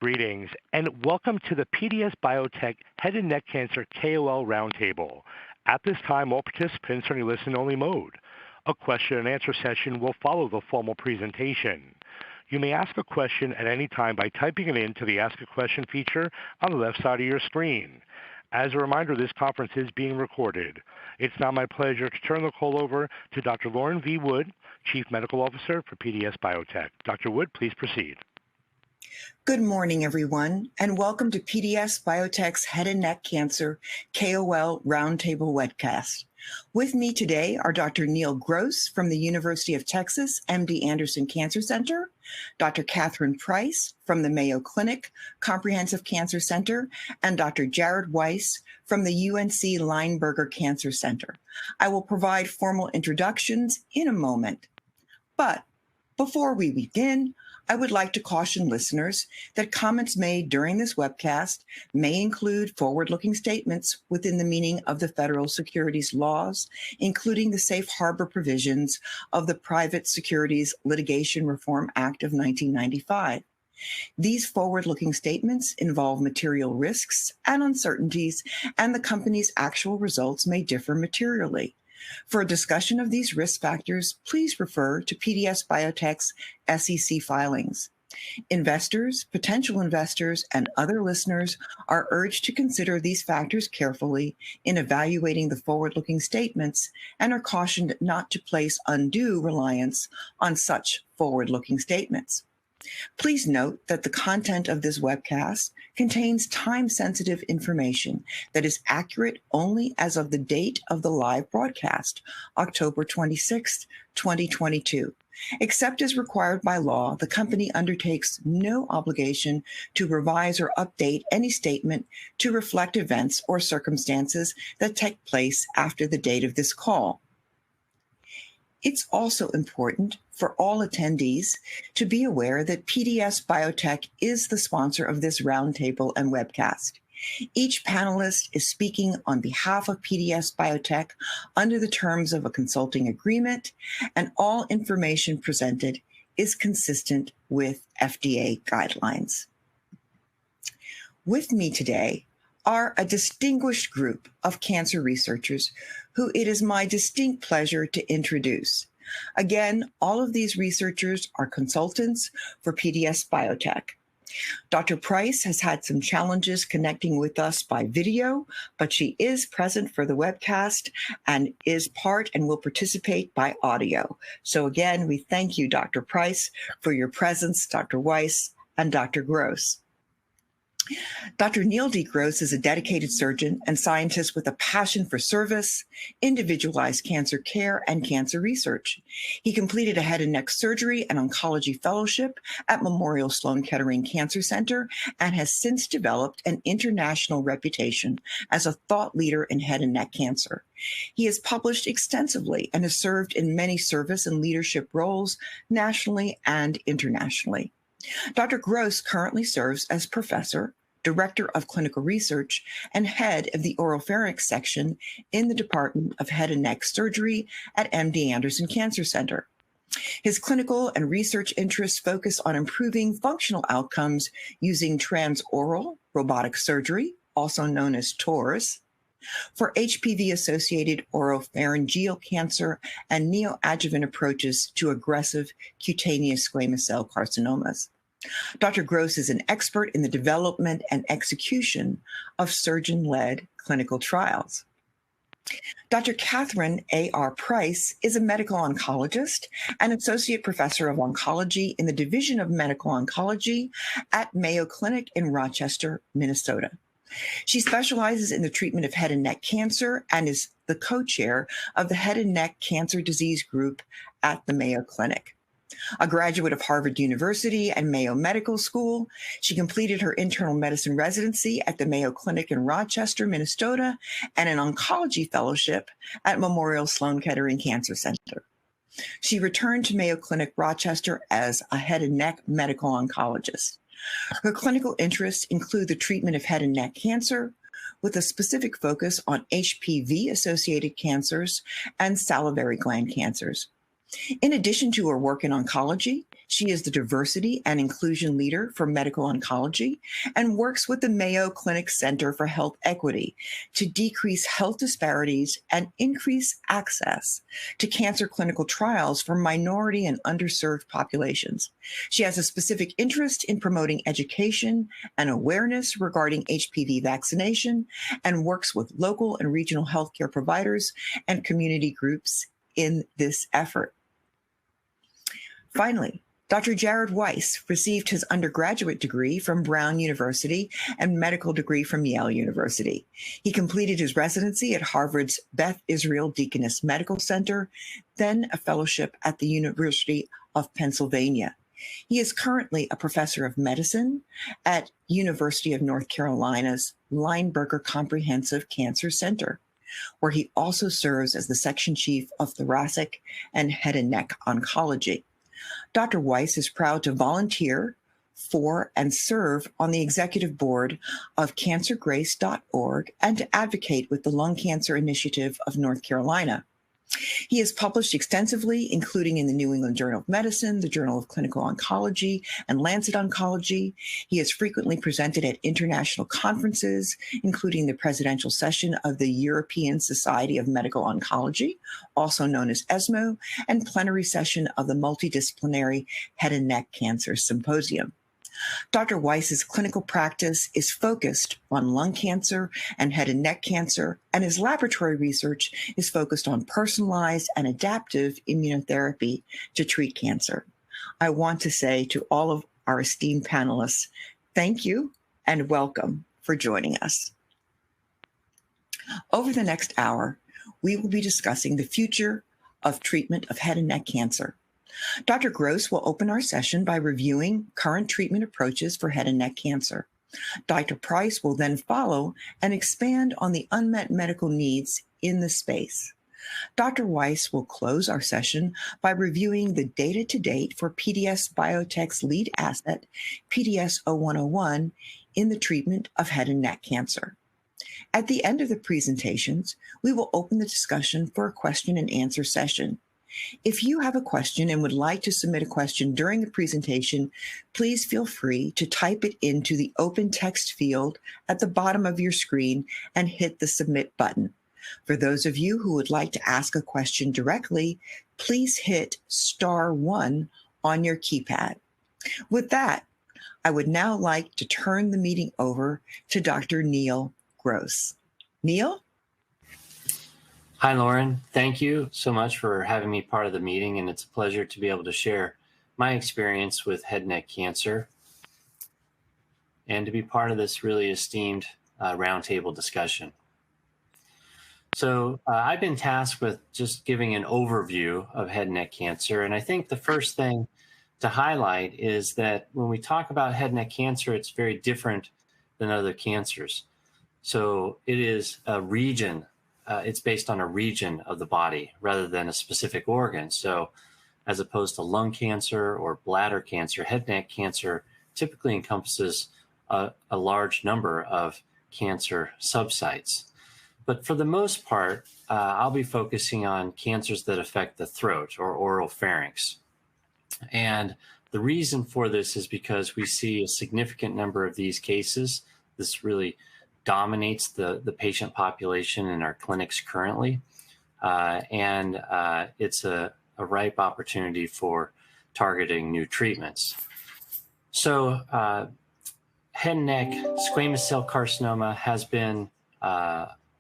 Greetings, and welcome to the PDS Biotech Head and Neck Cancer KOL Roundtable. At this time, all participants are in listen-only mode. A question-and-answer session will follow the formal presentation. You may ask a question at any time by typing it into the Ask a Question feature on the left side of your screen. As a reminder, this conference is being recorded. It's now my pleasure to turn the call over to Dr. Lauren V. Wood, Chief Medical Officer for PDS Biotech. Dr. Wood, please proceed. Good morning, everyone, and welcome to PDS Biotech's Head and Neck Cancer KOL Roundtable webcast. With me today are Dr. Neil Gross from the University of Texas MD Anderson Cancer Center, Dr. Catherine Price from the Mayo Clinic Comprehensive Cancer Center, and Dr. Jared Weiss from the UNC Lineberger Cancer Center. I will provide formal introductions in a moment. But before we begin, I would like to caution listeners that comments made during this webcast may include forward-looking statements within the meaning of the federal securities laws, including the safe harbor provisions of the Private Securities Litigation Reform Act of 1995. These forward-looking statements involve material risks and uncertainties, and the company's actual results may differ materially. For a discussion of these risk factors, please refer to PDS Biotech's SEC filings. Investors, potential investors, and other listeners are urged to consider these factors carefully in evaluating the forward-looking statements and are cautioned not to place undue reliance on such forward-looking statements. Please note that the content of this webcast contains time-sensitive information that is accurate only as of the date of the live broadcast, October 26, 2022. Except as required by law, the company undertakes no obligation to revise or update any statement to reflect events or circumstances that take place after the date of this call. It's also important for all attendees to be aware that PDS Biotech is the sponsor of this roundtable and webcast. Each panelist is speaking on behalf of PDS Biotech under the terms of a consulting agreement, and all information presented is consistent with FDA guidelines. With me today are a distinguished group of cancer researchers who it is my distinct pleasure to introduce. Again, all of these researchers are consultants for PDS Biotech. Dr. Price has had some challenges connecting with us by video, but she is present for the webcast and is part and will participate by audio. So again, we thank you, Dr. Price, for your presence, Dr. Weiss, and Dr. Gross. Dr. Neil D. Gross is a dedicated surgeon and scientist with a passion for service, individualized cancer care, and cancer research. He completed a head and neck surgery and oncology fellowship at Memorial Sloan Kettering Cancer Center and has since developed an international reputation as a thought leader in head and neck cancer. He has published extensively and has served in many service and leadership roles nationally and internationally. Dr. Gross currently serves as professor, director of clinical research, and head of the oropharynx section in the Department of Head and Neck Surgery at MD Anderson Cancer Center. His clinical and research interests focus on improving functional outcomes using transoral robotic surgery, also known as TORS, for HPV-associated oropharyngeal cancer and neoadjuvant approaches to aggressive cutaneous squamous cell carcinomas. Dr. Gross is an expert in the development and execution of surgeon-led clinical trials. Dr. Catherine A.R. Price is a medical oncologist and associate professor of oncology in the Division of Medical Oncology at Mayo Clinic in Rochester, Minnesota. She specializes in the treatment of head and neck cancer and is the co-chair of the Head and Neck Cancer Disease Group at the Mayo Clinic. A graduate of Harvard University and Mayo Medical School, she completed her internal medicine residency at the Mayo Clinic in Rochester, Minnesota, and an oncology fellowship at Memorial Sloan Kettering Cancer Center. She returned to Mayo Clinic Rochester as a head and neck medical oncologist. Her clinical interests include the treatment of head and neck cancer, with a specific focus on HPV-associated cancers and salivary gland cancers. In addition to her work in oncology, she is the diversity and inclusion leader for medical oncology and works with the Mayo Clinic Center for Health Equity to decrease health disparities and increase access to cancer clinical trials for minority and underserved populations. She has a specific interest in promoting education and awareness regarding HPV vaccination and works with local and regional healthcare providers and community groups in this effort. Finally, Dr. Jared Weiss received his undergraduate degree from Brown University and medical degree from Yale University. He completed his residency at Harvard's Beth Israel Deaconess Medical Center, then a fellowship at the University of Pennsylvania. He is currently a professor of medicine at University of North Carolina's Lineberger Comprehensive Cancer Center, where he also serves as the section chief of thoracic and head and neck oncology. Dr. Weiss is proud to volunteer for and serve on the executive board of cancergrace.org and to advocate with the Lung Cancer Initiative of North Carolina. He has published extensively, including in the New England Journal of Medicine, the Journal of Clinical Oncology, and Lancet Oncology. He has frequently presented at international conferences, including the presidential session of the European Society of Medical Oncology, also known as ESMO, and plenary session of the Multidisciplinary Head and Neck Cancer Symposium. Dr. Weiss's clinical practice is focused on lung cancer and head and neck cancer, and his laboratory research is focused on personalized and adaptive immunotherapy to treat cancer. I want to say to all of our esteemed panelists, thank you and welcome for joining us. Over the next hour, we will be discussing the future of treatment of head and neck cancer. Dr. Gross will open our session by reviewing current treatment approaches for head and neck cancer. Dr. Price will then follow and expand on the unmet medical needs in the space. Dr. Weiss will close our session by reviewing the data to date for PDS Biotech's lead asset, PDS-0101, in the treatment of head and neck cancer. At the end of the presentations, we will open the discussion for a question and answer session. If you have a question and would like to submit a question during the presentation, please feel free to type it into the open text field at the bottom of your screen and hit the submit button. For those of you who would like to ask a question directly, please hit *1 on your keypad. With that, I would now like to turn the meeting over to Dr. Neil Gross. Neil? Hi, Lauren. Thank you so much for having me part of the meeting, and it's a pleasure to be able to share my experience with head and neck cancer and to be part of this really esteemed roundtable discussion. So I've been tasked with just giving an overview of head and neck cancer, and I think the first thing to highlight is that when we talk about head and neck cancer, it's very different than other cancers. So it is a region. It's based on a region of the body rather than a specific organ. So as opposed to lung cancer or bladder cancer, head and neck cancer typically encompasses a large number of cancer subsites. But for the most part, I'll be focusing on cancers that affect the throat or oral pharynx. And the reason for this is because we see a significant number of these cases. This really dominates the patient population in our clinics currently. And it's a ripe opportunity for targeting new treatments. So head and neck squamous cell carcinoma has been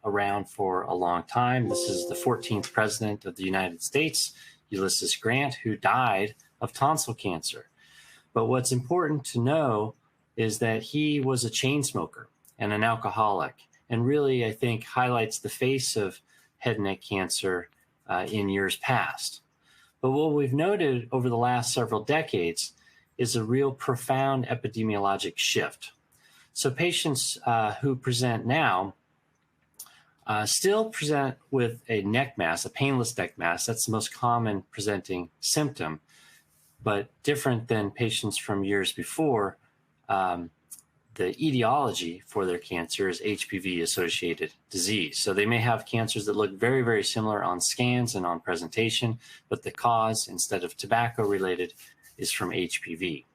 around for a long time. This is the 14th president of the United States, Ulysses Grant, who died of tonsil cancer. But what's important to know is that he was a chain smoker and an alcoholic, and really, I think, highlights the face of head and neck cancer in years past. But what we've noted over the last several decades is a real profound epidemiologic shift. So patients who present now still present with a neck mass, a painless neck mass. That's the most common presenting symptom, but different than patients from years before. the etiology for their cancer is HPV-associated disease. So they may have cancers that look very, very similar on scans and on presentation, but the cause, instead of tobacco-related, is from HPV.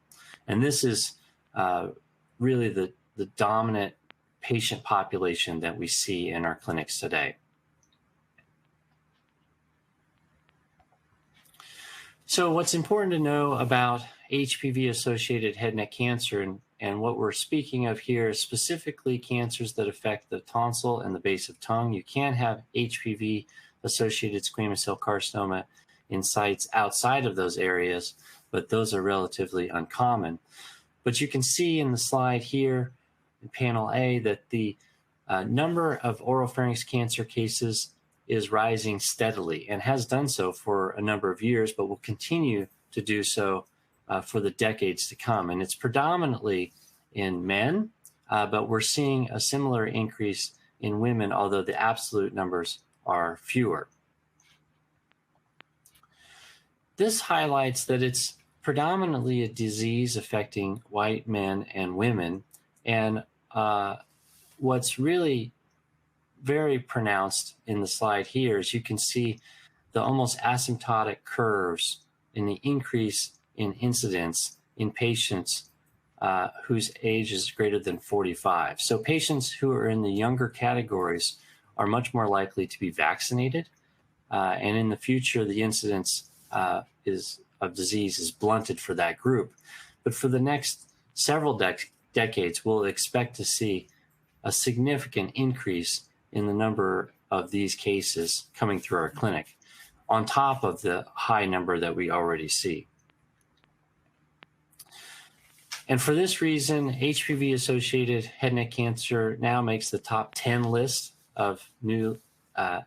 And this is really the dominant patient population that we see in our clinics today. So what's important to know about HPV-associated head and neck cancer, and what we're speaking of here is specifically cancers that affect the tonsil and the base of tongue. You can have HPV-associated squamous cell carcinoma in sites outside of those areas, but those are relatively uncommon. But you can see in the slide here in panel A that the number of oropharynx cancer cases is rising steadily and has done so for a number of years, but will continue to do so for the decades to come. And it's predominantly in men, but we're seeing a similar increase in women, although the absolute numbers are fewer. This highlights that it's predominantly a disease affecting white men and women. And what's really very pronounced in the slide here is you can see the almost asymptotic curves in the increase in incidence in patients whose age is greater than 45. So patients who are in the younger categories are much more likely to be vaccinated. And in the future, the incidence of disease is blunted for that group. But for the next several decades, we'll expect to see a significant increase in the number of these cases coming through our clinic, on top of the high number that we already see. And for this reason, HPV-associated head and neck cancer now makes the top 10 list of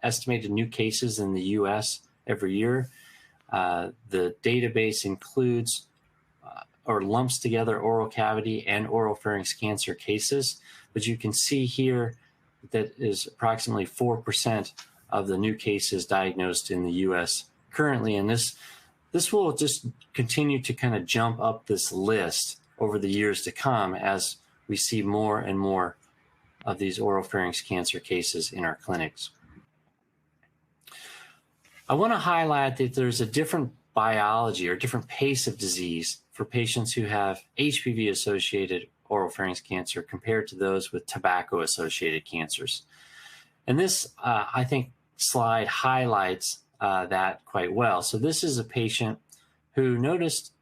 estimated new cases in the US every year. The database includes or lumps together oral cavity and oropharynx cancer cases, but you can see here that is approximately 4% of the new cases diagnosed in the US currently. And this will just continue to kind of jump up this list over the years to come as we see more and more of these oropharynx cancer cases in our clinics. I want to highlight that there's a different biology or different pace of disease for patients who have HPV-associated oropharynx cancer compared to those with tobacco-associated cancers. And this, I think, slide highlights that quite well. So this is a patient who noticed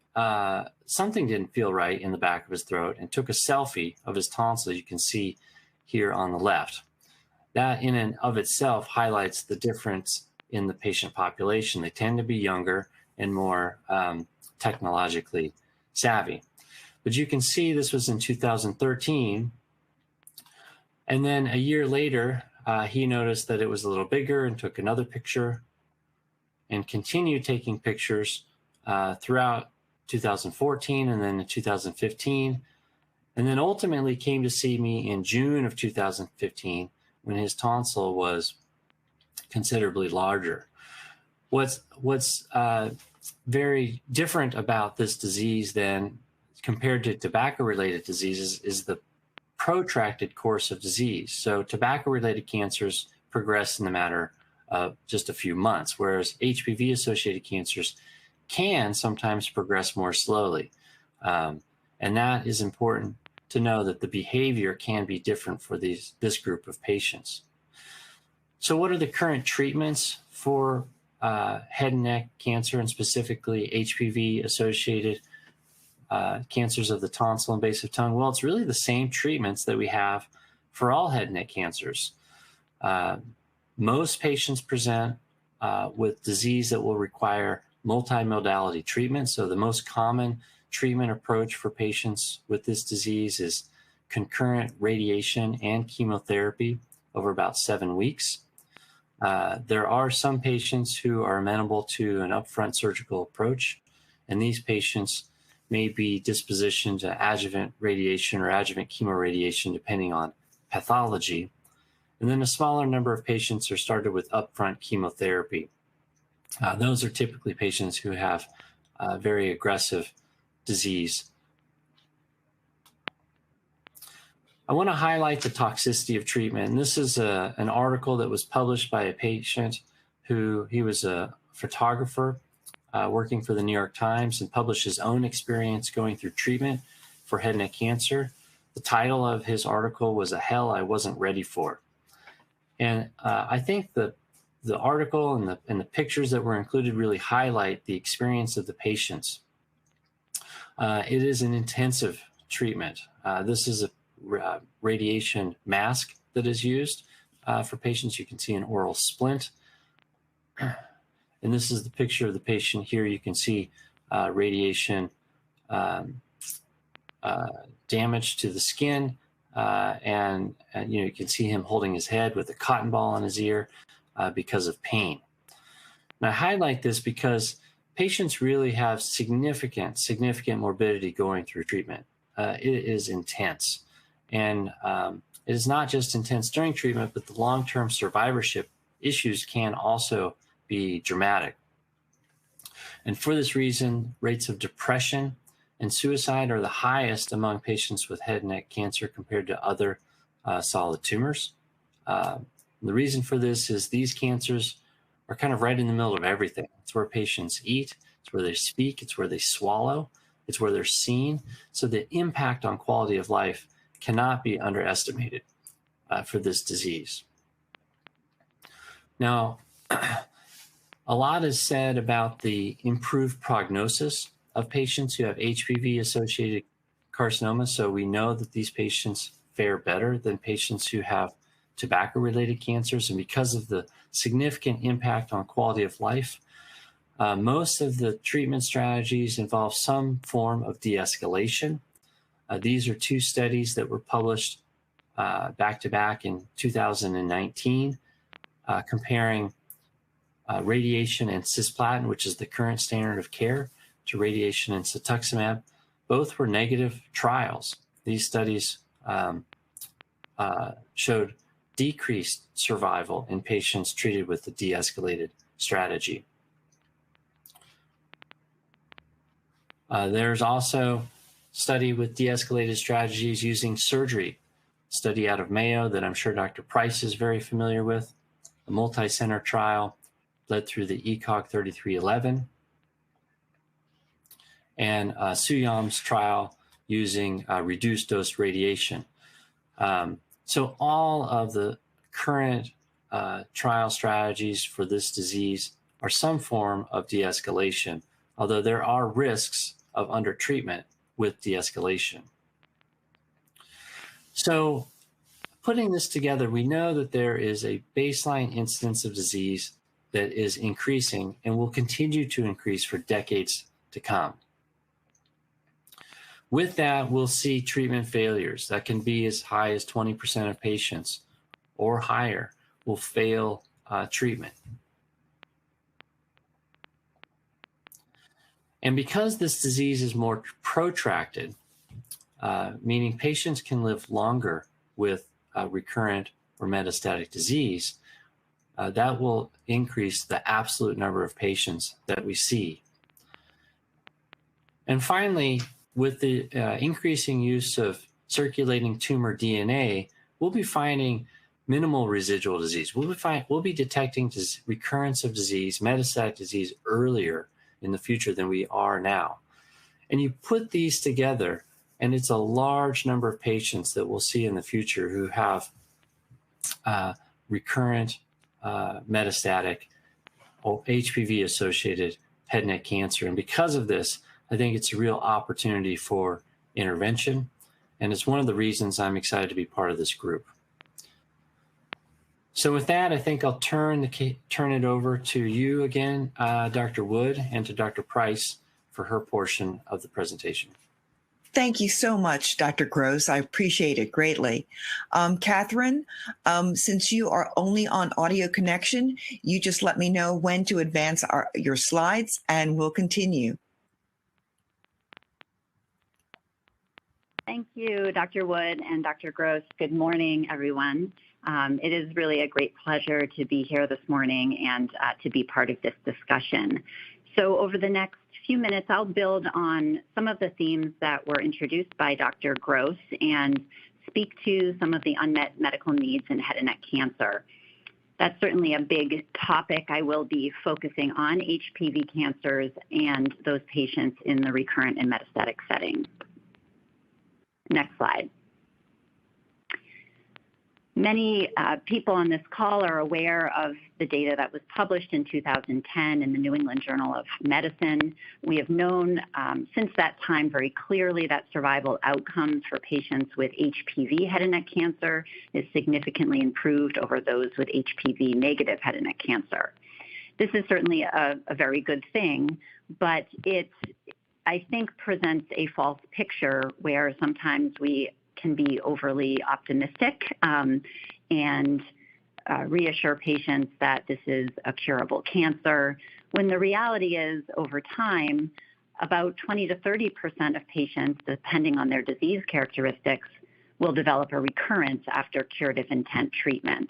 something didn't feel right in the back of his throat and took a selfie of his tonsil, you can see here on the left. That in and of itself highlights the difference in the patient population. They tend to be younger and more technologically savvy. But you can see this was in 2013. And then a year later, he noticed that it was a little bigger and took another picture and continued taking pictures throughout 2014 and then in 2015. And then ultimately came to see me in June of 2015 when his tonsil was considerably larger. What's very different about this disease then compared to tobacco-related diseases is the protracted course of disease. So tobacco-related cancers progress in the matter of just a few months, whereas HPV-associated cancers can sometimes progress more slowly. And that is important to know, that the behavior can be different for this group of patients. So what are the current treatments for head and neck cancer, and specifically HPV-associated cancers of the tonsil and base of tongue? Well, it's really the same treatments that we have for all head and neck cancers. Most patients present with disease that will require multimodality treatment. So the most common treatment approach for patients with this disease is concurrent radiation and chemotherapy over about 7 weeks. There are some patients who are amenable to an upfront surgical approach, and these patients may be dispositioned to adjuvant radiation or adjuvant chemoradiation depending on pathology. And then a smaller number of patients are started with upfront chemotherapy. Those are typically patients who have very aggressive disease. I want to highlight the toxicity of treatment. And this is an article that was published by a patient he was a photographer working for the New York Times and published his own experience going through treatment for head and neck cancer. The title of his article was "A Hell I Wasn't Ready For." And I think the article and the pictures that were included really highlight the experience of the patients. It is an intensive treatment. This is a radiation mask that is used for patients. You can see an oral splint. And this is the picture of the patient here. You can see radiation damage to the skin. And you can see him holding his head with a cotton ball on his ear because of pain. And I highlight this because patients really have significant morbidity going through treatment. It is intense. And it is not just intense during treatment, but the long-term survivorship issues can also be dramatic. And for this reason, rates of depression and suicide are the highest among patients with head and neck cancer compared to other solid tumors. The reason for this is these cancers are kind of right in the middle of everything. It's where patients eat, it's where they speak, it's where they swallow, it's where they're seen. So the impact on quality of life cannot be underestimated for this disease. Now, a lot is said about the improved prognosis of patients who have HPV-associated carcinoma. So we know that these patients fare better than patients who have tobacco-related cancers. And because of the significant impact on quality of life, most of the treatment strategies involve some form of de-escalation. These are two studies that were published back-to-back in 2019, comparing radiation and cisplatin, which is the current standard of care, to radiation and cetuximab. Both were negative trials. These studies showed decreased survival in patients treated with the de-escalated strategy. There's also study with de-escalated strategies using surgery, study out of Mayo that I'm sure Dr. Price is very familiar with, a multi-center trial led through the ECOG 3311, and Suyam's trial using reduced dose radiation. So all of the current trial strategies for this disease are some form of de-escalation, although there are risks of undertreatment with de-escalation. So putting this together, we know that there is a baseline incidence of disease that is increasing and will continue to increase for decades to come. With that, we'll see treatment failures. That can be as high as 20% of patients or higher will fail treatment. And because this disease is more protracted, meaning patients can live longer with recurrent or metastatic disease, that will increase the absolute number of patients that we see. And finally, with the increasing use of circulating tumor DNA, we'll be finding minimal residual disease. We'll be detecting recurrence of disease, metastatic disease earlier in the future than we are now. And you put these together, and it's a large number of patients that we'll see in the future who have recurrent metastatic or HPV-associated head and neck cancer. And because of this, I think it's a real opportunity for intervention. And it's one of the reasons I'm excited to be part of this group. So with that, I think I'll turn it over to you again, Dr. Wood, and to Dr. Price for her portion of the presentation. Thank you so much, Dr. Gross. I appreciate it greatly. Catherine, since you are only on audio connection, you just let me know when to advance your slides and we'll continue. Thank you, Dr. Wood and Dr. Gross. Good morning, everyone. It is really a great pleasure to be here this morning and to be part of this discussion. So over the next few minutes, I'll build on some of the themes that were introduced by Dr. Gross and speak to some of the unmet medical needs in head and neck cancer. That's certainly a big topic. I will be focusing on HPV cancers and those patients in the recurrent and metastatic setting. Next slide. Many people on this call are aware of the data that was published in 2010 in the New England Journal of Medicine. We have known since that time very clearly that survival outcomes for patients with HPV head and neck cancer is significantly improved over those with HPV negative head and neck cancer. This is certainly a very good thing, but it, I think, presents a false picture where sometimes we can be overly optimistic and reassure patients that this is a curable cancer, when the reality is over time, about 20 to 30% of patients, depending on their disease characteristics, will develop a recurrence after curative intent treatment.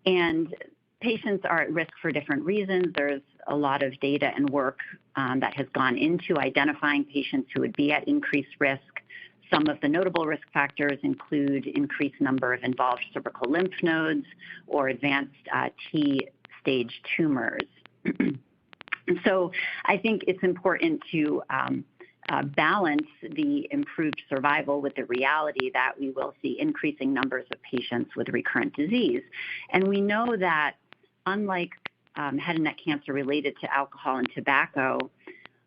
And patients are at risk for different reasons. There's a lot of data and work that has gone into identifying patients who would be at increased risk. Some of the notable risk factors include increased number of involved cervical lymph nodes or advanced T-stage tumors. So I think it's important to balance the improved survival with the reality that we will see increasing numbers of patients with recurrent disease. And we know that unlike head and neck cancer related to alcohol and tobacco,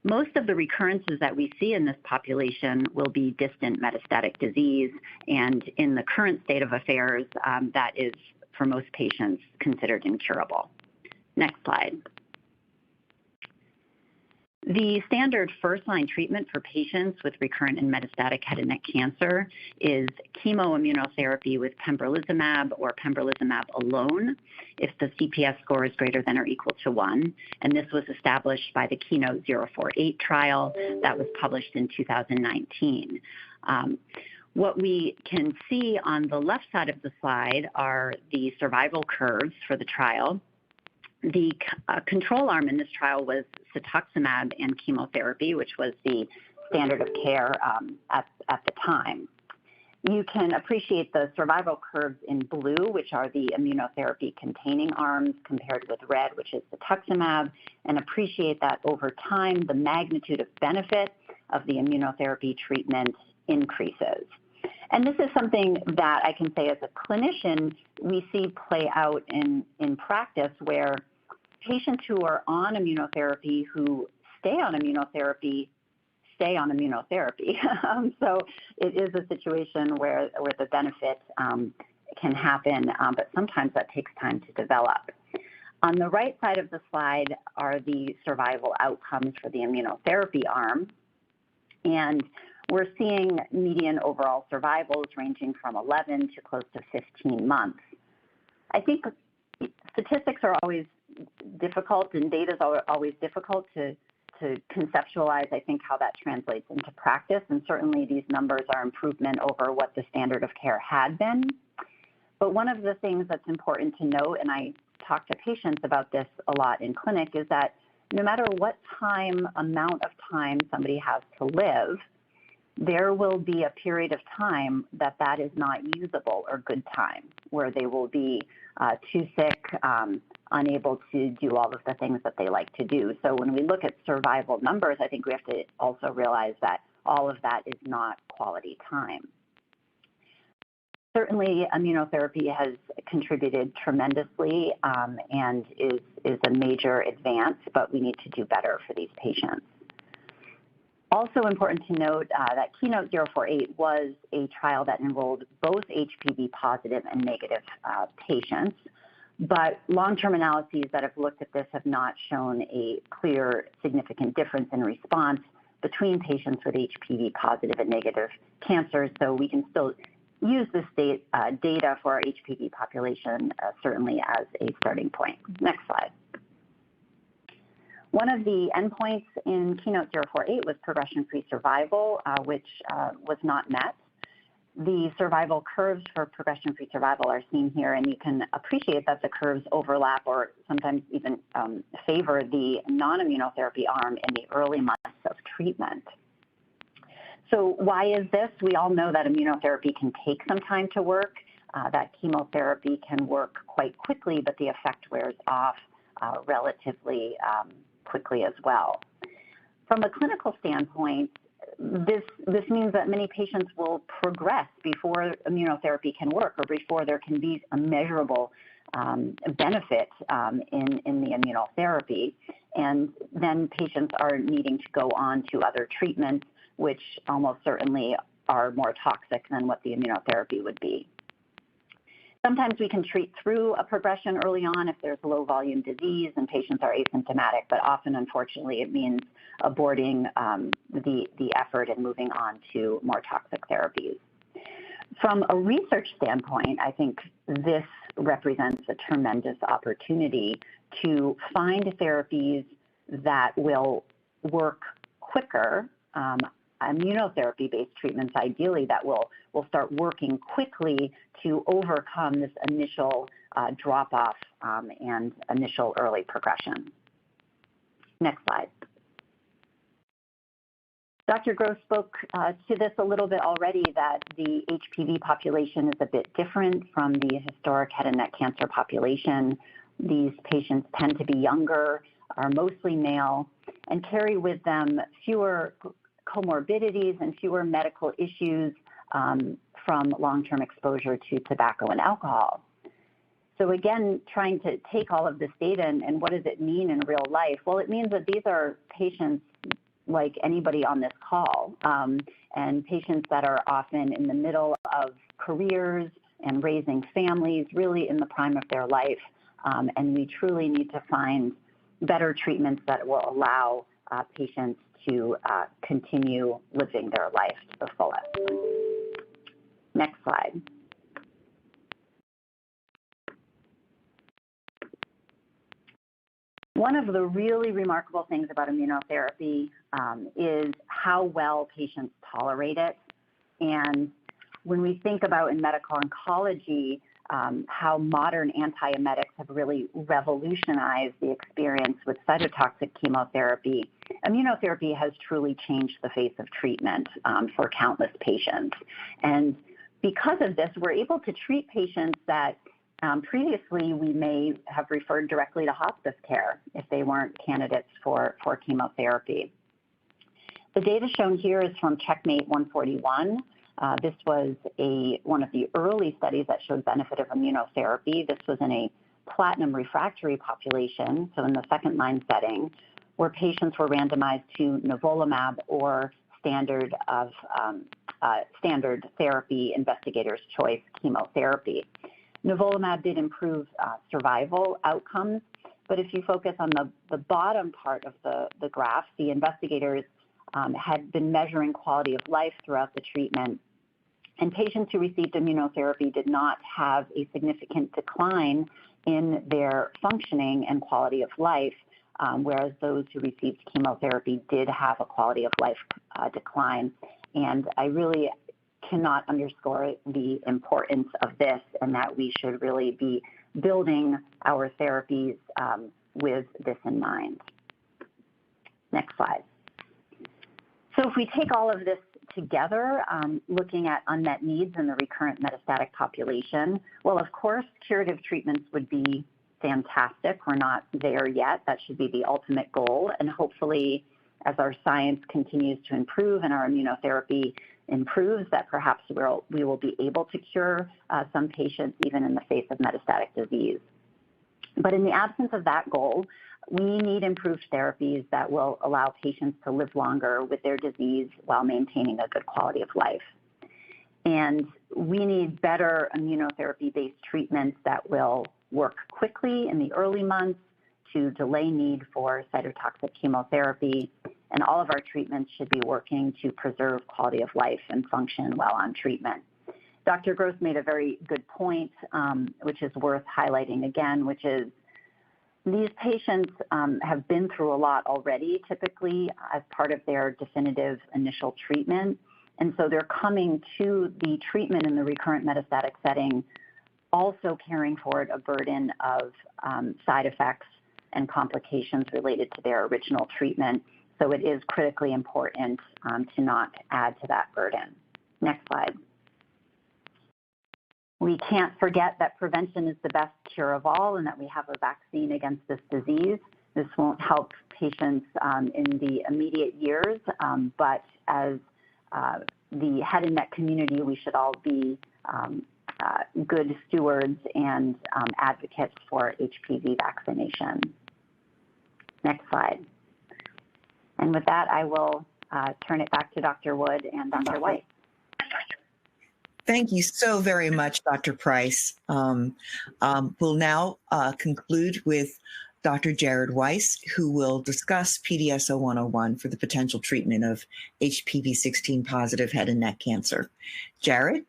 most of the recurrences that we see in this population will be distant metastatic disease, and in the current state of affairs, that is, for most patients, considered incurable. Next slide. The standard first-line treatment for patients with recurrent and metastatic head and neck cancer is chemoimmunotherapy with pembrolizumab or pembrolizumab alone if the CPS score is greater than or equal to 1. And this was established by the KEYNOTE-048 trial that was published in 2019. What we can see on the left side of the slide are the survival curves for the trial. The control arm in this trial was cetuximab and chemotherapy, which was the standard of care at the time. You can appreciate the survival curves in blue, which are the immunotherapy-containing arms, compared with red, which is cetuximab, and appreciate that over time, the magnitude of benefit of the immunotherapy treatment increases. And this is something that I can say as a clinician, we see play out in practice where patients who are on immunotherapy who stay on immunotherapy. So it is a situation where the benefit can happen, but sometimes that takes time to develop. On the right side of the slide are the survival outcomes for the immunotherapy arm. And we're seeing median overall survivals ranging from 11 to close to 15 months. I think statistics are always difficult and data is always difficult to conceptualize, I think, how that translates into practice. And certainly these numbers are improvement over what the standard of care had been. But one of the things that's important to note, and I talk to patients about this a lot in clinic, is that no matter what amount of time somebody has to live, there will be a period of time that is not usable or good time, where they will be too sick, unable to do all of the things that they like to do. So when we look at survival numbers, I think we have to also realize that all of that is not quality time. Certainly, immunotherapy has contributed tremendously and is a major advance, but we need to do better for these patients. Also important to note that KEYNOTE-048 was a trial that enrolled both HPV positive and negative patients, but long-term analyses that have looked at this have not shown a clear, significant difference in response between patients with HPV positive and negative cancers, so we can still use this data for our HPV population certainly as a starting point. Next slide. One of the endpoints in KEYNOTE-048 was progression-free survival, which was not met. The survival curves for progression-free survival are seen here, and you can appreciate that the curves overlap or sometimes even favor the non-immunotherapy arm in the early months of treatment. So why is this? We all know that immunotherapy can take some time to work, that chemotherapy can work quite quickly, but the effect wears off relatively quickly as well. From a clinical standpoint, this means that many patients will progress before immunotherapy can work or before there can be a measurable benefit in the immunotherapy. And then patients are needing to go on to other treatments, which almost certainly are more toxic than what the immunotherapy would be. Sometimes we can treat through a progression early on if there's low volume disease and patients are asymptomatic, but often, unfortunately, it means aborting the effort and moving on to more toxic therapies. From a research standpoint, I think this represents a tremendous opportunity to find therapies that will work quicker, immunotherapy-based treatments ideally that will start working quickly to overcome this initial drop-off and initial early progression. Next slide. Dr. Gross spoke to this a little bit already, that the HPV population is a bit different from the historic head and neck cancer population. These patients tend to be younger, are mostly male, and carry with them fewer comorbidities and fewer medical issues from long-term exposure to tobacco and alcohol. So again, trying to take all of this data and what does it mean in real life? Well, it means that these are patients like anybody on this call, and patients that are often in the middle of careers and raising families, really in the prime of their life. And we truly need to find better treatments that will allow patients to continue living their life to the fullest. Next slide. One of the really remarkable things about immunotherapy is how well patients tolerate it. And when we think about in medical oncology, how modern antiemetics have really revolutionized the experience with cytotoxic chemotherapy, immunotherapy has truly changed the face of treatment for countless patients. And because of this, we're able to treat patients that previously we may have referred directly to hospice care if they weren't candidates for chemotherapy. The data shown here is from Checkmate 141. This was one of the early studies that showed benefit of immunotherapy. This was in a platinum refractory population, so in the second line setting, where patients were randomized to nivolumab or standard therapy, investigator's choice chemotherapy. Nivolumab did improve survival outcomes, but if you focus on the bottom part of the graph, the investigators had been measuring quality of life throughout the treatment, and patients who received immunotherapy did not have a significant decline in their functioning and quality of life, whereas those who received chemotherapy did have a quality of life decline. And I really cannot underscore the importance of this, and that we should really be building our therapies with this in mind. Next slide. So if we take all of this together, looking at unmet needs in the recurrent metastatic population, well, of course, curative treatments would be fantastic. We're not there yet. That should be the ultimate goal. And hopefully, as our science continues to improve and our immunotherapy improves, that perhaps we will be able to cure some patients even in the face of metastatic disease. But in the absence of that goal, we need improved therapies that will allow patients to live longer with their disease while maintaining a good quality of life. And we need better immunotherapy-based treatments that will work quickly in the early months to delay need for cytotoxic chemotherapy. And all of our treatments should be working to preserve quality of life and function while on treatment. Dr. Gross made a very good point, which is worth highlighting again, which is these patients have been through a lot already, typically as part of their definitive initial treatment. And so they're coming to the treatment in the recurrent metastatic setting, also carrying forward a burden of side effects and complications related to their original treatment. So it is critically important to not add to that burden. Next slide. We can't forget that prevention is the best cure of all and that we have a vaccine against this disease. This won't help patients in the immediate years, but as the head and neck community, we should all be good stewards and advocates for HPV vaccination. Next slide. And with that, I will turn it back to Dr. Wood and Dr. White. Thank you so very much, Dr. Price. We'll now conclude with Dr. Jared Weiss, who will discuss PDS-0101 for the potential treatment of HPV-16 positive head and neck cancer. Jared?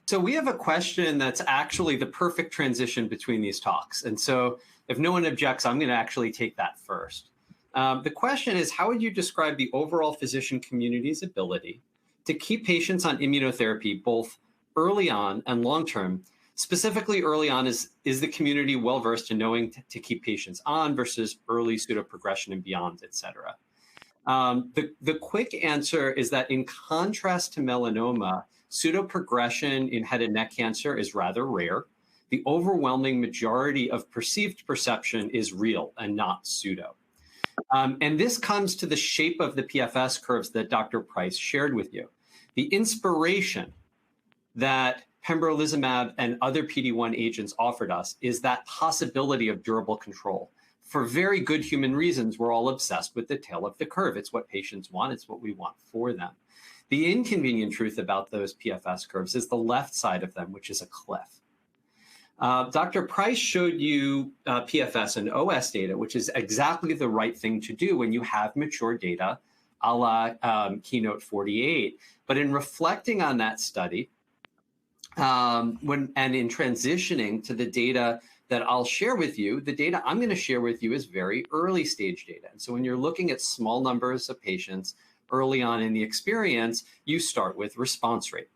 So we have a question that's actually the perfect transition between these talks. And so if no one objects, I'm going to actually take that first. The question is, how would you describe the overall physician community's ability to keep patients on immunotherapy both early on and long-term? Specifically early on, is the community well-versed in knowing to keep patients on versus early pseudoprogression and beyond, et cetera? The quick answer is that in contrast to melanoma, pseudoprogression in head and neck cancer is rather rare. The overwhelming majority of perceived perception is real and not pseudo. And this comes to the shape of the PFS curves that Dr. Price shared with you. The inspiration that pembrolizumab and other PD-1 agents offered us is that possibility of durable control. For very good human reasons, we're all obsessed with the tail of the curve. It's what patients want. It's what we want for them. The inconvenient truth about those PFS curves is the left side of them, which is a cliff. Dr. Price showed you PFS and OS data, which is exactly the right thing to do when you have mature data, a la Keynote 48. But in reflecting on that study, and in transitioning to the data that I'll share with you, the data I'm going to share with you is very early stage data. And so when you're looking at small numbers of patients early on in the experience, you start with response rate.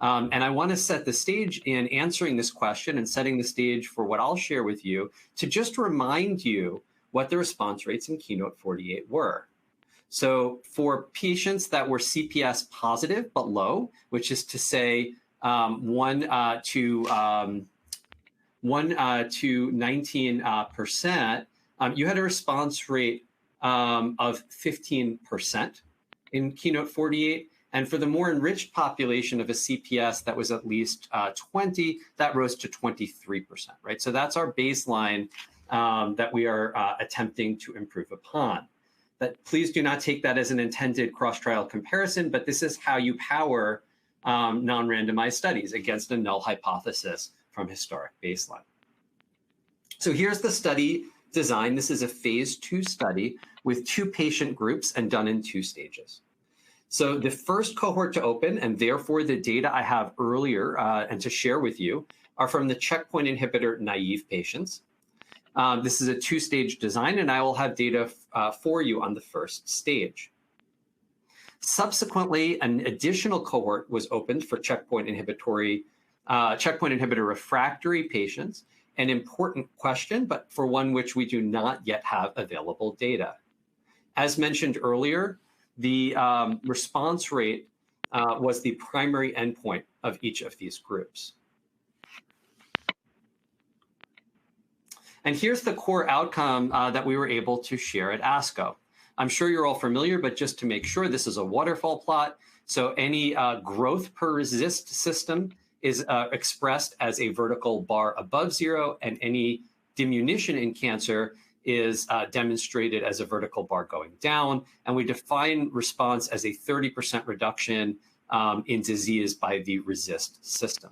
And I want to set the stage in answering this question and setting the stage for what I'll share with you to just remind you what the response rates in Keynote 48 were. So for patients that were CPS positive but low, which is to say 1 to 19%, you had a response rate of 15% in Keynote 48. And for the more enriched population of a CPS that was at least 20, that rose to 23%, right? So that's our baseline that we are attempting to improve upon. But please do not take that as an intended cross-trial comparison, but this is how you power non-randomized studies against a null hypothesis from historic baseline. So here's the study design. This is a phase 2 study with 2 patient groups and done in 2 stages. So the first cohort to open, and therefore the data I have earlier and to share with you, are from the checkpoint inhibitor naive patients. This is a 2-stage design, and I will have data for you on the first stage. Subsequently, an additional cohort was opened for checkpoint inhibitor refractory patients, an important question, but for one which we do not yet have available data. As mentioned earlier, the response rate was the primary endpoint of each of these groups. And here's the core outcome that we were able to share at ASCO. I'm sure you're all familiar, but just to make sure, this is a waterfall plot. So any growth per RECIST system is expressed as a vertical bar above 0, and any diminution in cancer is demonstrated as a vertical bar going down. And we define response as a 30% reduction in disease by the RECIST system.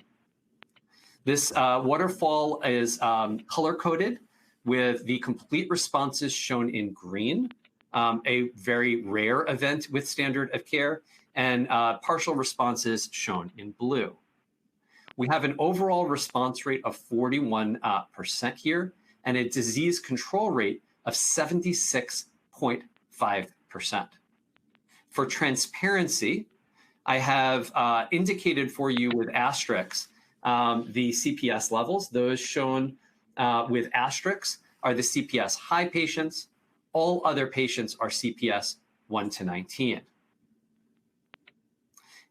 This waterfall is color-coded with the complete responses shown in green, a very rare event with standard of care, and partial responses shown in blue. We have an overall response rate of 41% here, and a disease control rate of 76.5%. For transparency, I have indicated for you with asterisks the CPS levels. Those shown with asterisks are the CPS high patients. All other patients are CPS 1 to 19.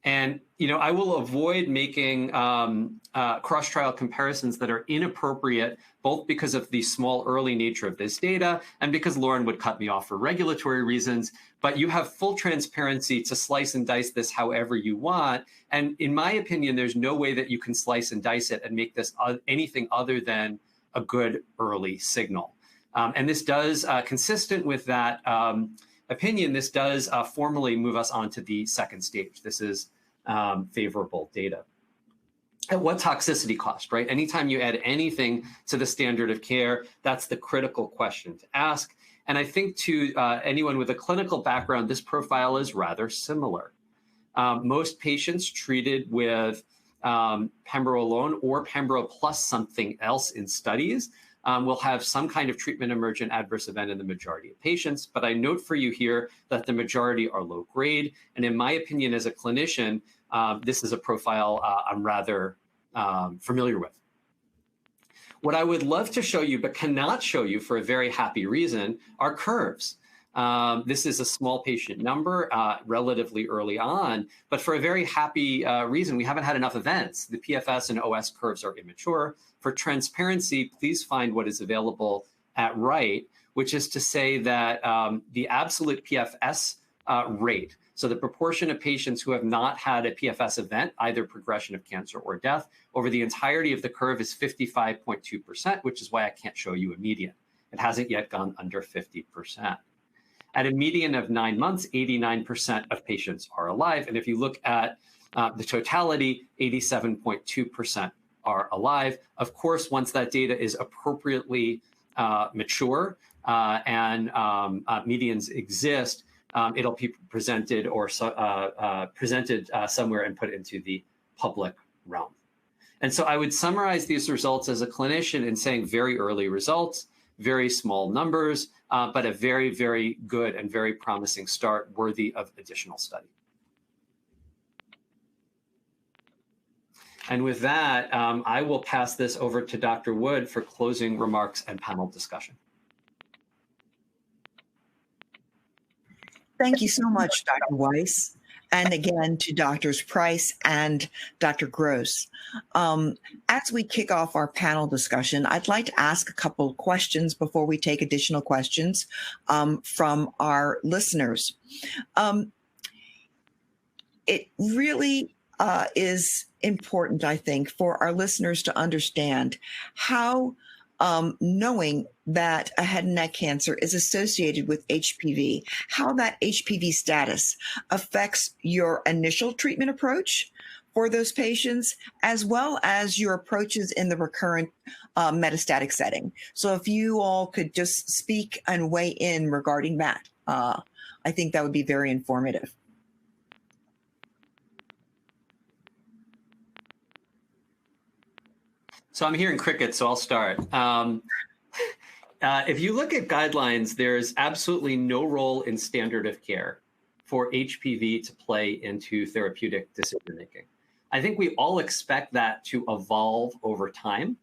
And I will avoid making cross-trial comparisons that are inappropriate, both because of the small early nature of this data and because Lauren would cut me off for regulatory reasons. But you have full transparency to slice and dice this however you want. And in my opinion, there's no way that you can slice and dice it and make this anything other than a good early signal. And this does, consistent with that opinion, this does formally move us on to the second stage. This is favorable data. At what toxicity cost, right? Anytime you add anything to the standard of care, that's the critical question to ask. And I think to anyone with a clinical background, this profile is rather similar. Most patients treated with pembro alone or pembro plus something else in studies will have some kind of treatment emergent adverse event in the majority of patients. But I note for you here that the majority are low grade. And in my opinion, as a clinician, this is a profile I'm rather familiar with. What I would love to show you, but cannot show you for a very happy reason, are curves. This is a small patient number relatively early on, but for a very happy reason, we haven't had enough events. The PFS and OS curves are immature. For transparency, please find what is available at right, which is to say that the absolute PFS rate, so the proportion of patients who have not had a PFS event, either progression of cancer or death, over the entirety of the curve is 55.2%, which is why I can't show you a median. It hasn't yet gone under 50%. At a median of 9 months, 89% of patients are alive. And if you look at the totality, 87.2% are alive. Of course, once that data is appropriately mature and medians exist, it'll be presented or presented somewhere and put into the public realm. And so I would summarize these results as a clinician in saying very early results, very small numbers, but a very, very good and very promising start worthy of additional study. And with that, I will pass this over to Dr. Wood for closing remarks and panel discussion. Thank you so much, Dr. Weiss, and again to Drs. Price and Dr. Gross. As we kick off our panel discussion, I'd like to ask a couple of questions before we take additional questions from our listeners. It really is important, I think, for our listeners to understand how knowing that a head and neck cancer is associated with HPV, how that HPV status affects your initial treatment approach for those patients, as well as your approaches in the recurrent metastatic setting. So if you all could just speak and weigh in regarding that, I think that would be very informative. So I'm hearing crickets, so I'll start. If you look at guidelines, there's absolutely no role in standard of care for HPV to play into therapeutic decision-making. I think we all expect that to evolve over time.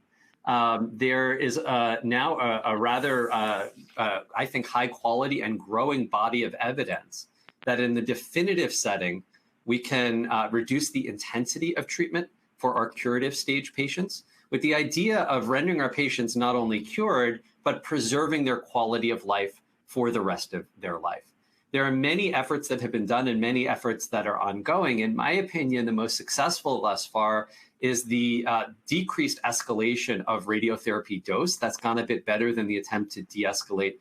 There is now a rather, I think, high quality and growing body of evidence that in the definitive setting, we can reduce the intensity of treatment for our curative stage patients, with the idea of rendering our patients not only cured, but preserving their quality of life for the rest of their life. There are many efforts that have been done and many efforts that are ongoing. In my opinion, the most successful thus far is the decreased escalation of radiotherapy dose. That's gone a bit better than the attempt to de-escalate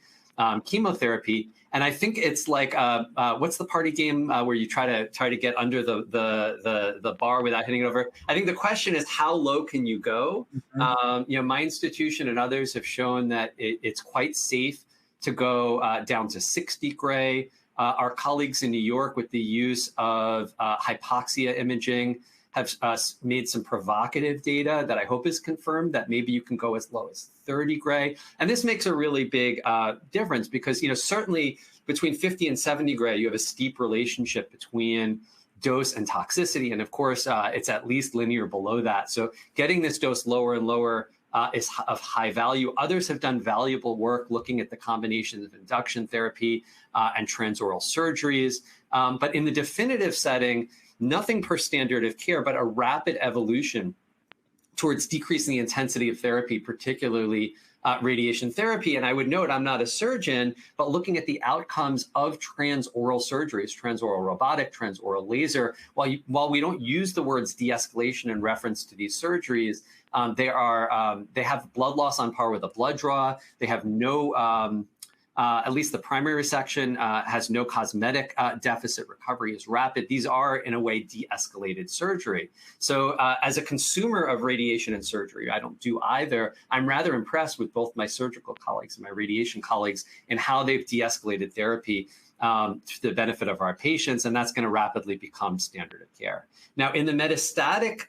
chemotherapy. And I think it's like, what's the party game where you try to get under the bar without hitting it over? I think the question is, how low can you go? Mm-hmm. My institution and others have shown that it's quite safe to go down to 60 gray. Our colleagues in New York, with the use of hypoxia imaging, have made some provocative data that I hope is confirmed that maybe you can go as low as 30 gray. And this makes a really big difference because, certainly between 50 and 70 gray, you have a steep relationship between dose and toxicity. And of course, it's at least linear below that. So getting this dose lower and lower is of high value. Others have done valuable work looking at the combinations of induction therapy and transoral surgeries. But in the definitive setting, nothing per standard of care, but a rapid evolution towards decreasing the intensity of therapy, particularly radiation therapy. And I would note, I'm not a surgeon, but looking at the outcomes of transoral surgeries, transoral robotic, transoral laser, while we don't use the words de-escalation in reference to these surgeries, they have blood loss on par with a blood draw. They have no, at least the primary resection has no cosmetic deficit. Recovery is rapid. These are, in a way, de-escalated surgery. So as a consumer of radiation and surgery, I don't do either. I'm rather impressed with both my surgical colleagues and my radiation colleagues in how they've de-escalated therapy to the benefit of our patients, and that's going to rapidly become standard of care. Now, in the metastatic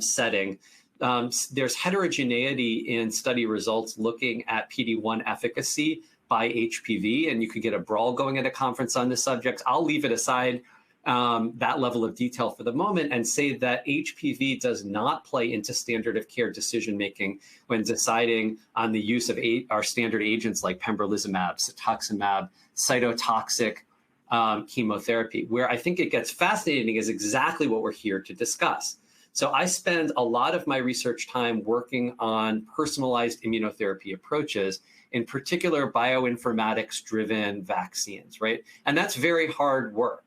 setting, there's heterogeneity in study results looking at PD-1 efficacy by HPV, and you could get a brawl going at a conference on this subject. I'll leave it aside that level of detail for the moment and say that HPV does not play into standard of care decision-making when deciding on the use of our standard agents like pembrolizumab, cetuximab, cytotoxic chemotherapy. Where I think it gets fascinating is exactly what we're here to discuss. So I spend a lot of my research time working on personalized immunotherapy approaches, in particular bioinformatics-driven vaccines, right? And that's very hard work.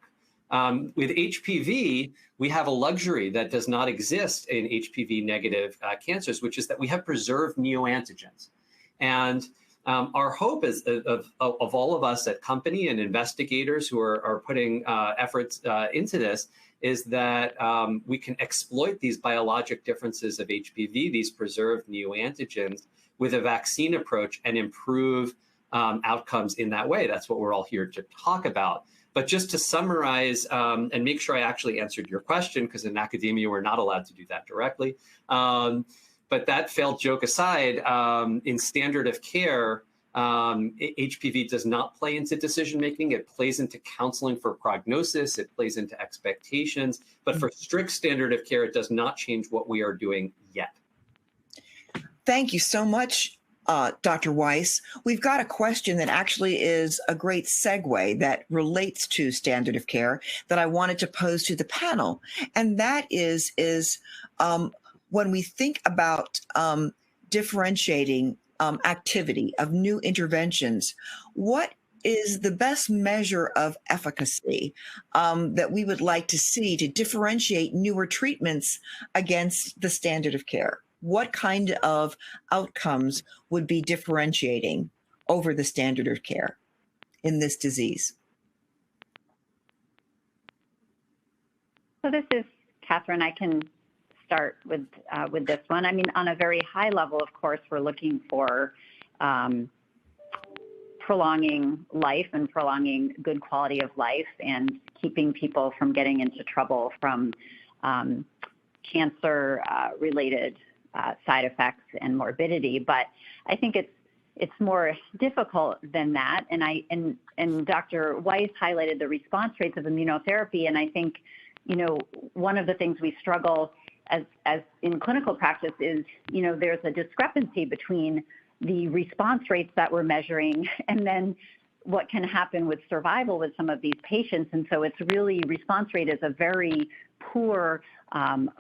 With HPV, we have a luxury that does not exist in HPV-negative cancers, which is that we have preserved neoantigens. And our hope is of all of us at company and investigators who are putting efforts into this is that we can exploit these biologic differences of HPV, these preserved neoantigens, with a vaccine approach and improve outcomes in that way. That's what we're all here to talk about. But just to summarize and make sure I actually answered your question, because in academia, we're not allowed to do that directly. But that failed joke aside, in standard of care, HPV does not play into decision-making. It plays into counseling for prognosis. It plays into expectations. But for strict standard of care, it does not change what we are doing yet. Thank you so much, Dr. Weiss. We've got a question that actually is a great segue that relates to standard of care that I wanted to pose to the panel. And that is when we think about differentiating activity of new interventions, what is the best measure of efficacy that we would like to see to differentiate newer treatments against the standard of care? What kind of outcomes would be differentiating over the standard of care in this disease? So this is Catherine. I can start with this one. I mean, on a very high level, of course, we're looking for prolonging life and prolonging good quality of life and keeping people from getting into trouble from cancer-related side effects and morbidity. But I think it's more difficult than that. And Dr. Weiss highlighted the response rates of immunotherapy. And I think, you know, one of the things we struggle as in clinical practice is, you know, there's a discrepancy between the response rates that we're measuring and then what can happen with survival with some of these patients. And so it's really, response rate is a very poor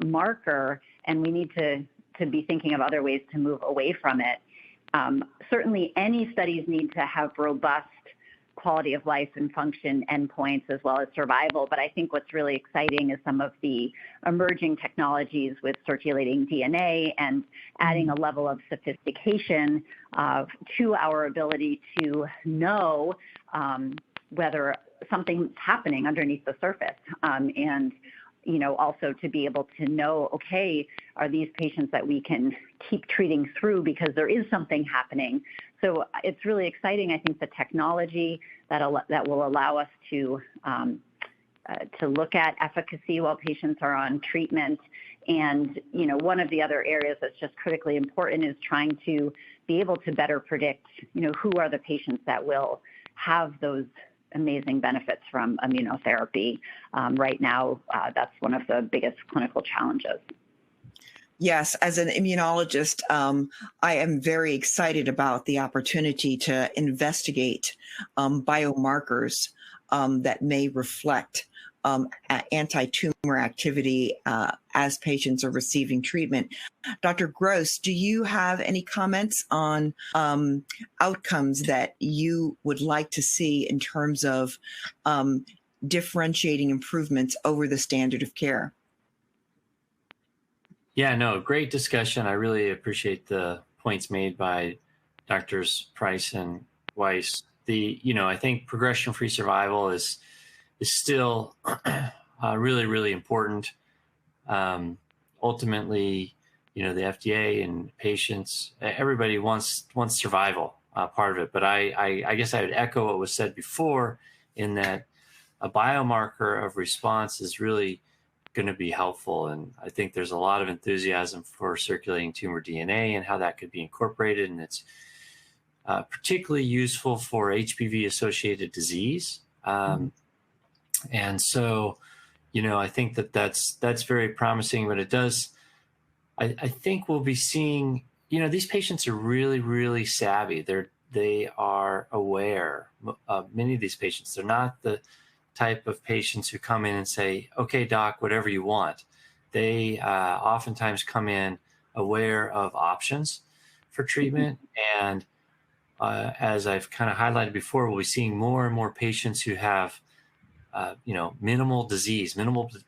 marker, and we need to be thinking of other ways to move away from it. Certainly, any studies need to have robust quality of life and function endpoints as well as survival. But I think what's really exciting is some of the emerging technologies with circulating DNA and adding a level of sophistication to our ability to know whether something's happening underneath the surface. And you know, also to be able to know, okay, are these patients that we can keep treating through because there is something happening? So it's really exciting. I think the technology that will allow us to look at efficacy while patients are on treatment. And, you know, one of the other areas that's just critically important is trying to be able to better predict, you know, who are the patients that will have those amazing benefits from immunotherapy. Right now, that's one of the biggest clinical challenges. Yes, as an immunologist, I am very excited about the opportunity to investigate biomarkers that may reflect anti-tumor activity as patients are receiving treatment. Dr. Gross, do you have any comments on outcomes that you would like to see in terms of differentiating improvements over the standard of care? Yeah, no, great discussion. I really appreciate the points made by Doctors Price and Weiss. I think progression-free survival is still really important. Ultimately, the FDA and patients, everybody wants survival part of it. But I guess I would echo what was said before, in that a biomarker of response is really going to be helpful. And I think there's a lot of enthusiasm for circulating tumor DNA and how that could be incorporated. And it's particularly useful for HPV-associated disease. And so, I think that's very promising, but it does, I think we'll be seeing, these patients are really, really savvy. They are aware. Many of these patients, they're not the type of patients who come in and say, okay, doc, whatever you want. They oftentimes come in aware of options for treatment. And as I've kind of highlighted before, we'll be seeing more and more patients who have minimal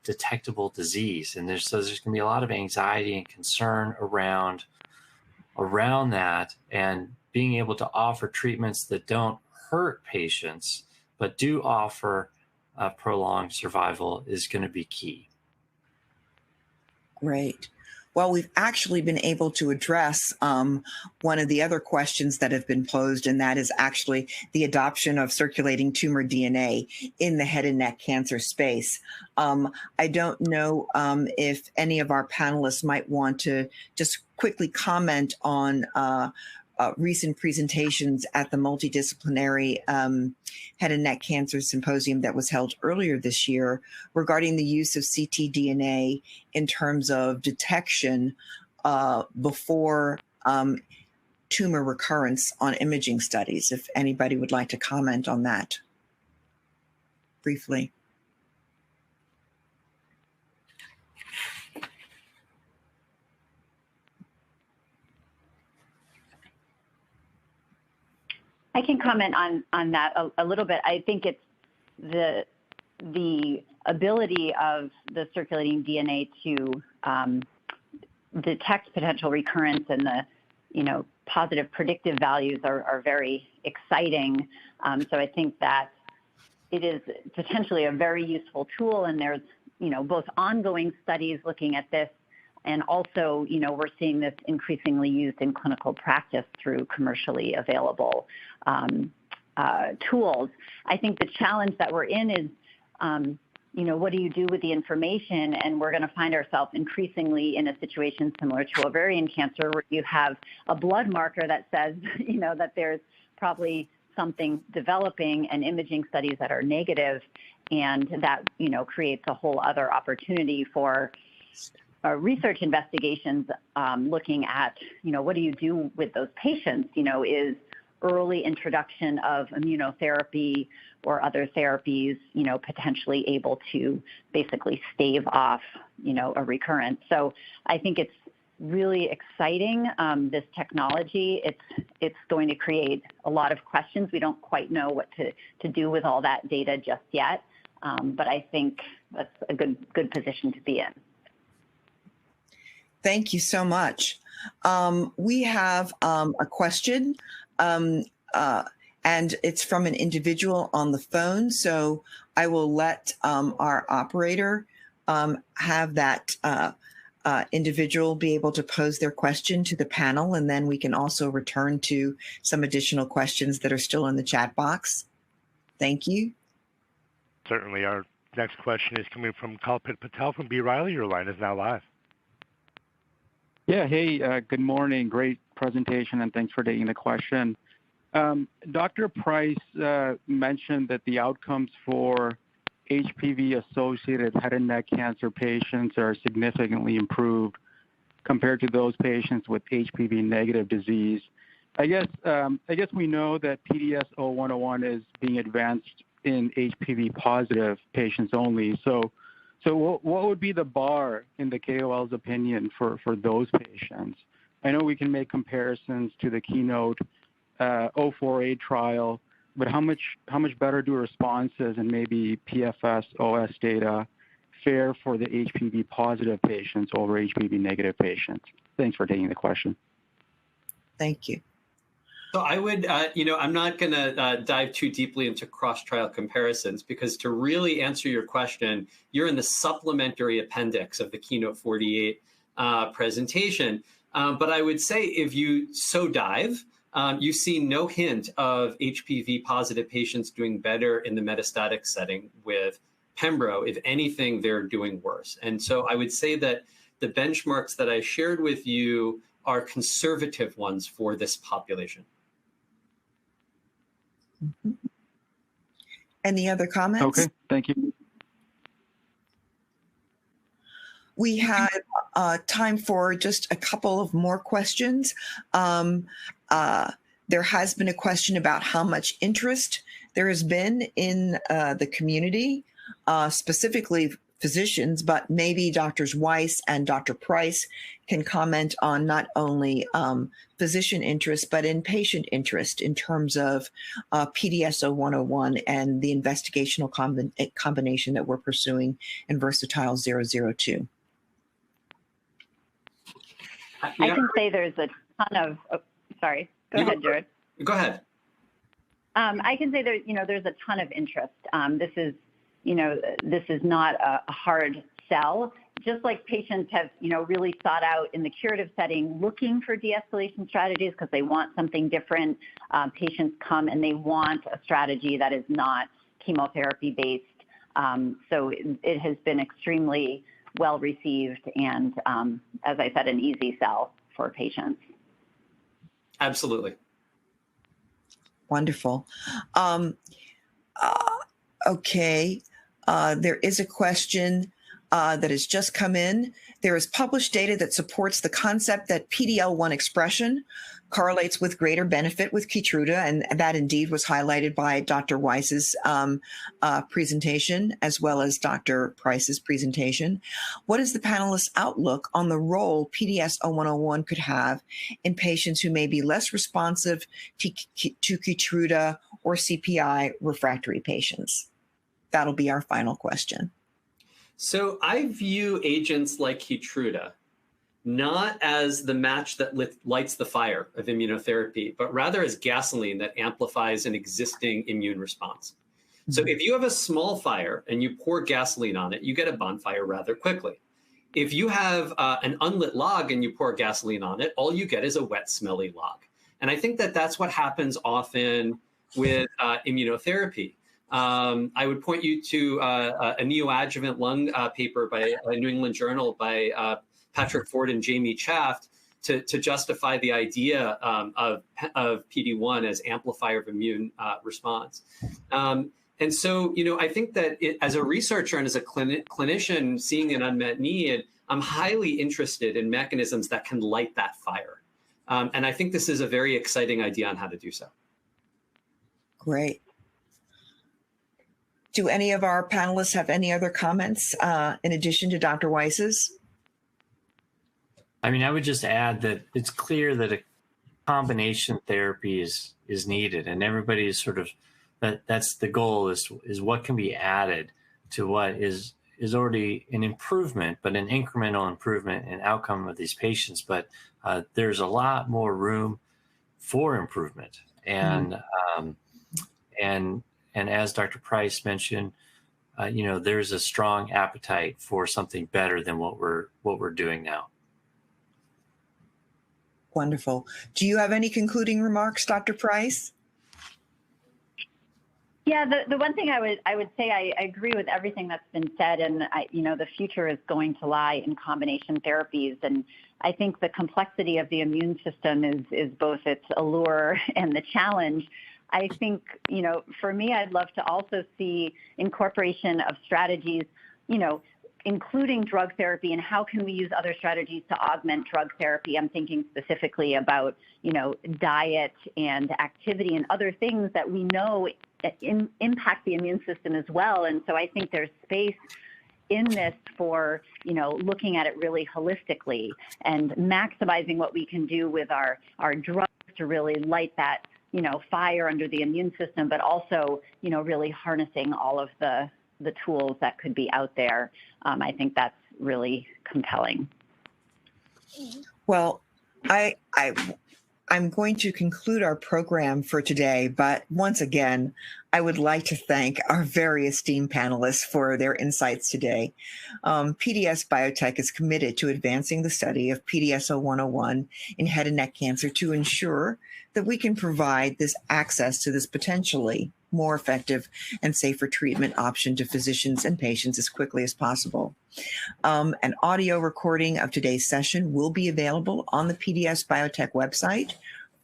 detectable disease. And there's going to be a lot of anxiety and concern around that, and being able to offer treatments that don't hurt patients, but do offer prolonged survival is going to be key. Great. Well, we've actually been able to address one of the other questions that have been posed, and that is actually the adoption of circulating tumor DNA in the head and neck cancer space. I don't know if any of our panelists might want to just quickly comment on recent presentations at the multidisciplinary head and neck cancer symposium that was held earlier this year regarding the use of ctDNA in terms of detection before tumor recurrence on imaging studies. If anybody would like to comment on that briefly. I can comment on that a little bit. I think it's the ability of the circulating DNA to detect potential recurrence, and the positive predictive values are very exciting. So I think that it is potentially a very useful tool, and there's both ongoing studies looking at this, and also we're seeing this increasingly used in clinical practice through commercially available tools. I think the challenge that we're in is, what do you do with the information? And we're going to find ourselves increasingly in a situation similar to ovarian cancer, where you have a blood marker that says, that there's probably something developing, and imaging studies that are negative, and that, creates a whole other opportunity for research investigations, looking at, what do you do with those patients? Is early introduction of immunotherapy or other therapies, potentially able to basically stave off, a recurrence. So I think it's really exciting, this technology. It's going to create a lot of questions. We don't quite know what to do with all that data just yet, but I think that's a good position to be in. Thank you so much. We have a question, and it's from an individual on the phone. So I will let our operator have that individual be able to pose their question to the panel, and then we can also return to some additional questions that are still in the chat box. Thank you. Certainly. Our next question is coming from Kalpit Patel from B. Riley. Your line is now live. Yeah, hey, good morning. Great presentation, and thanks for taking the question. Dr. Price mentioned that the outcomes for HPV-associated head and neck cancer patients are significantly improved compared to those patients with HPV negative disease. I guess we know that PDS0101 is being advanced in HPV positive patients only. So what would be the bar in the KOL's opinion for those patients? I know we can make comparisons to the Keynote 048 trial, but how much better do responses and maybe PFS OS data fare for the HPV positive patients over HPV negative patients? Thanks for taking the question. Thank you. So I would, I'm not going to dive too deeply into cross-trial comparisons, because to really answer your question, you're in the supplementary appendix of the Keynote 48 presentation. But I would say if you so dive, you see no hint of HPV positive patients doing better in the metastatic setting with Pembro. If anything, they're doing worse. And so I would say that the benchmarks that I shared with you are conservative ones for this population. Mm-hmm. Any other comments? Okay, thank you. We have time for just a couple of more questions. There has been a question about how much interest there has been in the community, specifically physicians, but maybe Drs. Weiss and Dr. Price can comment on not only physician interest, but in patient interest in terms of PDS0101 and the investigational combination that we're pursuing in Versatile 002. I can say there's a ton of, sorry, go ahead, Jared. Go ahead. I can say there's a ton of interest. This is not a hard sell. Just like patients have, really sought out in the curative setting, looking for de-escalation strategies because they want something different. Patients come and they want a strategy that is not chemotherapy based. So it has been extremely well received and, as I said, an easy sell for patients. Absolutely. Wonderful. Okay. There is a question that has just come in. There is published data that supports the concept that PD-L1 expression correlates with greater benefit with Keytruda, and that indeed was highlighted by Dr. Weiss's presentation as well as Dr. Price's presentation. What is the panelists' outlook on the role PDS0101 could have in patients who may be less responsive to Keytruda or CPI refractory patients? That'll be our final question. So I view agents like Keytruda not as the match that lights the fire of immunotherapy, but rather as gasoline that amplifies an existing immune response. Mm-hmm. So if you have a small fire and you pour gasoline on it, you get a bonfire rather quickly. If you have an unlit log and you pour gasoline on it, all you get is a wet, smelly log. And I think that that's what happens often with immunotherapy. I would point you to a neoadjuvant lung paper by a New England Journal by Patrick Ford and Jamie Chaft to justify the idea of PD-1 as amplifier of immune response. And so, I think that as a researcher and as a clinician seeing an unmet need, I'm highly interested in mechanisms that can light that fire. And I think this is a very exciting idea on how to do so. Great. Do any of our panelists have any other comments in addition to Dr. Weiss's? I mean, I would just add that it's clear that a combination therapy is needed, and everybody is sort of that's the goal is what can be added to what is already an improvement, but an incremental improvement in outcome of these patients. But there's a lot more room for improvement, and and as Dr. Price mentioned, there's a strong appetite for something better than what we're doing now. Wonderful. Do you have any concluding remarks, Dr. Price? Yeah, the one thing I would say, I agree with everything that's been said, and the future is going to lie in combination therapies. And I think the complexity of the immune system is both its allure and the challenge. I think, for me, I'd love to also see incorporation of strategies, including drug therapy, and how can we use other strategies to augment drug therapy. I'm thinking specifically about, diet and activity and other things that we know impact the immune system as well. And so I think there's space in this for, looking at it really holistically and maximizing what we can do with our drugs to really light that, fire under the immune system, but also, really harnessing all of the tools that could be out there. I think that's really compelling. Well, I'm going to conclude our program for today, but once again, I would like to thank our very esteemed panelists for their insights today. PDS Biotech is committed to advancing the study of PDS-0101 in head and neck cancer to ensure that we can provide this access to this potentially more effective and safer treatment option to physicians and patients as quickly as possible. An audio recording of today's session will be available on the PDS Biotech website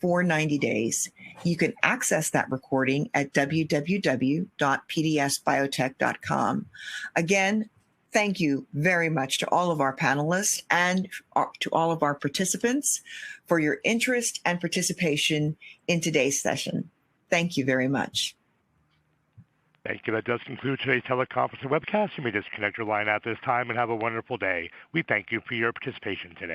for 90 days. You can access that recording at www.pdsbiotech.com. Again, thank you very much to all of our panelists and to all of our participants for your interest and participation in today's session. Thank you very much. Thank you. That does conclude today's teleconference and webcast. You may disconnect your line at this time and have a wonderful day. We thank you for your participation today.